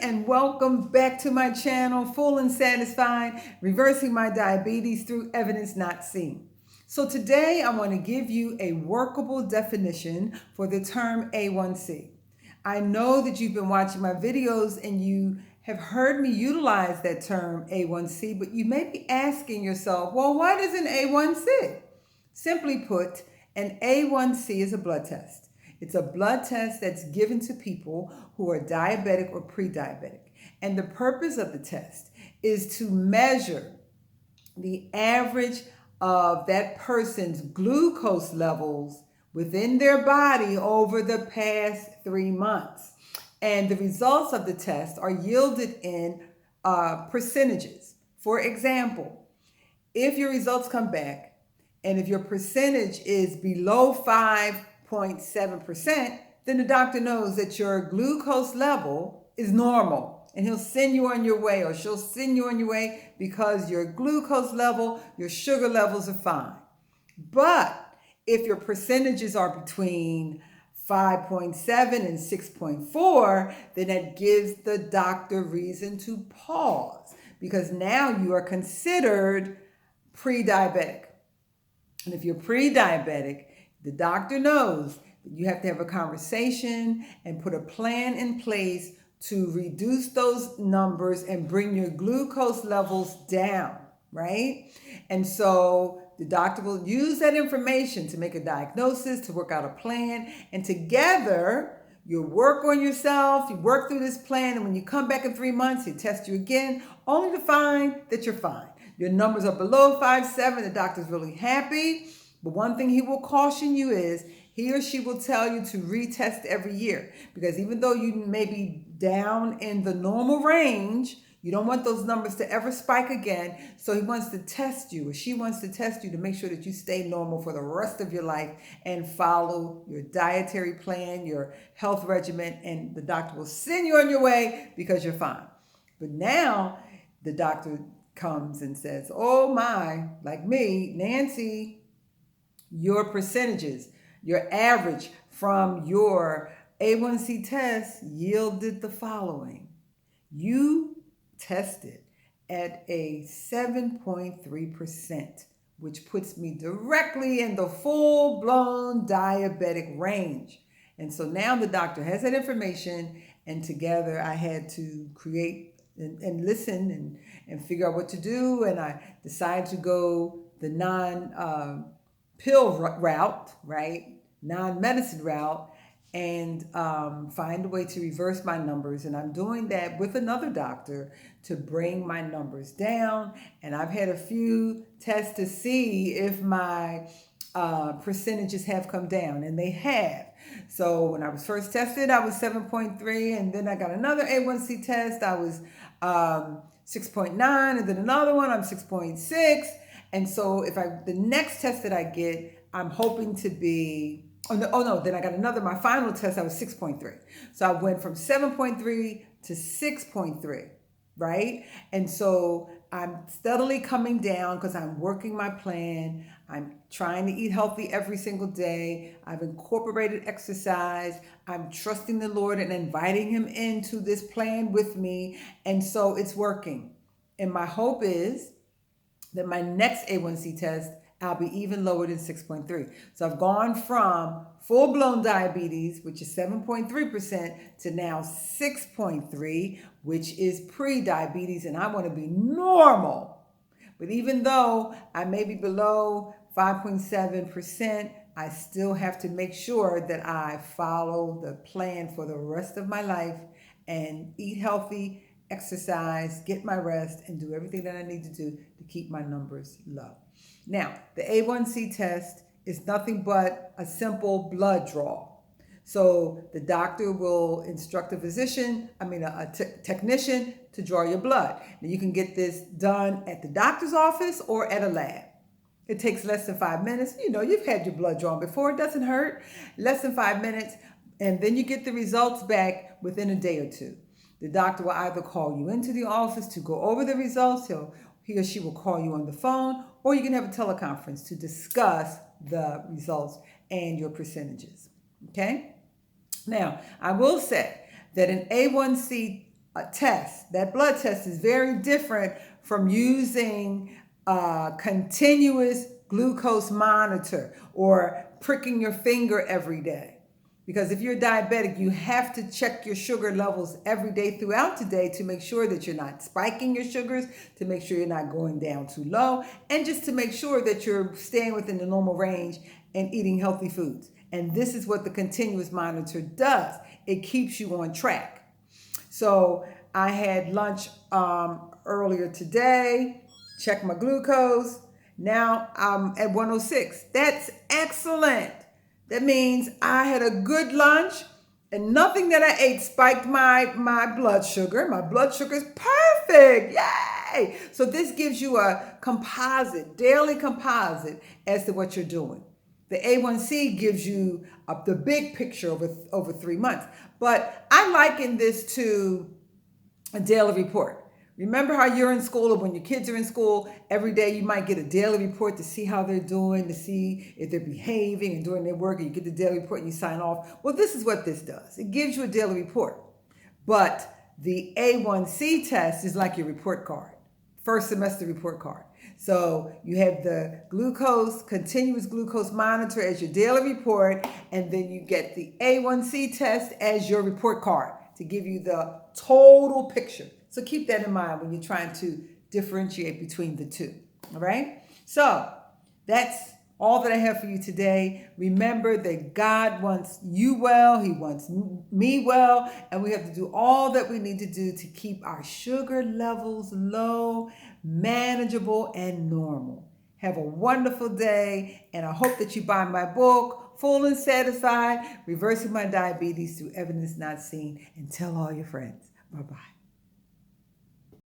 and welcome back to my channel, Full and Satisfied, Reversing My Diabetes Through Evidence Not Seen. So today I want to give you a workable definition for the term A1C. I know that you've been watching my videos and you have heard me utilize that term A1C, but you may be asking yourself, well, what is an A1C? Simply put, an A1C is a blood test. It's a blood test that's given to people who are diabetic or pre-diabetic. And the purpose of the test is to measure the average of that person's glucose levels within their body over the past 3 months. And the results of the test are yielded in percentages. For example, if your results come back and if your percentage is below 5.7%, then the doctor knows that your glucose level is normal and he'll send you on your way, or she'll send you on your way because your glucose level, your sugar levels are fine. But if your percentages are between 5.7 and 6.4, then that gives the doctor reason to pause because now you are considered pre-diabetic. And if you're pre-diabetic, the doctor knows that you have to have a conversation and put a plan in place to reduce those numbers and bring your glucose levels down, right? And so the doctor will use that information to make a diagnosis, to work out a plan, and together you work on yourself, you work through this plan, and when you come back in 3 months, he tests you again, only to find that you're fine. Your numbers are below 5.7, the doctor's really happy, but one thing he will caution you is he or she will tell you to retest every year, because even though you may be down in the normal range, you don't want those numbers to ever spike again. So he wants to test you, or she wants to test you to make sure that you stay normal for the rest of your life and follow your dietary plan, your health regimen, and the doctor will send you on your way because you're fine. But now the doctor comes and says, oh my, like me, Nancy, your percentages, your average from your A1C test yielded the following. You tested at a 7.3%, which puts me directly in the full-blown diabetic range. And so now the doctor has that information, and together I had to create and listen and figure out what to do. And I decided to go the non-pill route, right? Non-medicine route, and find a way to reverse my numbers. And I'm doing that with another doctor to bring my numbers down. And I've had a few tests to see if my percentages have come down, and they have. So when I was first tested, I was 7.3, and then I got another A1C test. I was 6.9, and then another one, I'm 6.6. And so the next test that I get, I'm hoping to be, then I got another, my final test, I was 6.3. So I went from 7.3 to 6.3, right? And so I'm steadily coming down because I'm working my plan. I'm trying to eat healthy every single day. I've incorporated exercise. I'm trusting the Lord and inviting him into this plan with me. And so it's working. And my hope is that my next A1C test, I'll be even lower than 6.3. So I've gone from full-blown diabetes, which is 7.3%, to now 6.3, which is pre-diabetes, and I want to be normal. But even though I may be below 5.7%, I still have to make sure that I follow the plan for the rest of my life and eat healthy, exercise, get my rest, and do everything that I need to do to keep my numbers low. Now, the A1C test is nothing but a simple blood draw. So the doctor will instruct a technician to draw your blood. Now you can get this done at the doctor's office or at a lab. It takes less than 5 minutes. You know, you've had your blood drawn before. It doesn't hurt. Less than 5 minutes. And then you get the results back within a day or two. The doctor will either call you into the office to go over the results. He or she will call you on the phone, or you can have a teleconference to discuss the results and your percentages. Okay? Now, I will say that an A1C test. That blood test is very different from using a continuous glucose monitor or pricking your finger every day. Because if you're diabetic, you have to check your sugar levels every day throughout the day to make sure that you're not spiking your sugars, to make sure you're not going down too low, and just to make sure that you're staying within the normal range and eating healthy foods. And this is what the continuous monitor does. It keeps you on track. So I had lunch earlier today, checked my glucose. Now I'm at 106. That's excellent. That means I had a good lunch and nothing that I ate spiked my blood sugar. My blood sugar is perfect. Yay! So this gives you a composite, daily composite as to what you're doing. The A1C gives you the big picture over 3 months. But I liken this to a daily report. Remember how you're in school, or when your kids are in school, every day you might get a daily report to see how they're doing, to see if they're behaving and doing their work, and you get the daily report and you sign off. Well, this is what this does. It gives you a daily report. But the A1C test is like your report card, first semester report card. So you have the glucose, continuous glucose monitor as your daily report, and then you get the A1C test as your report card to give you the total picture. So keep that in mind when you're trying to differentiate between the two. All right? So that's all that I have for you today. Remember that God wants you well. He wants me well. And we have to do all that we need to do to keep our sugar levels low, manageable, and normal. Have a wonderful day. And I hope that you buy my book, Full and Satisfied, Reversing My Diabetes Through Evidence Not Seen, and tell all your friends. Bye-bye.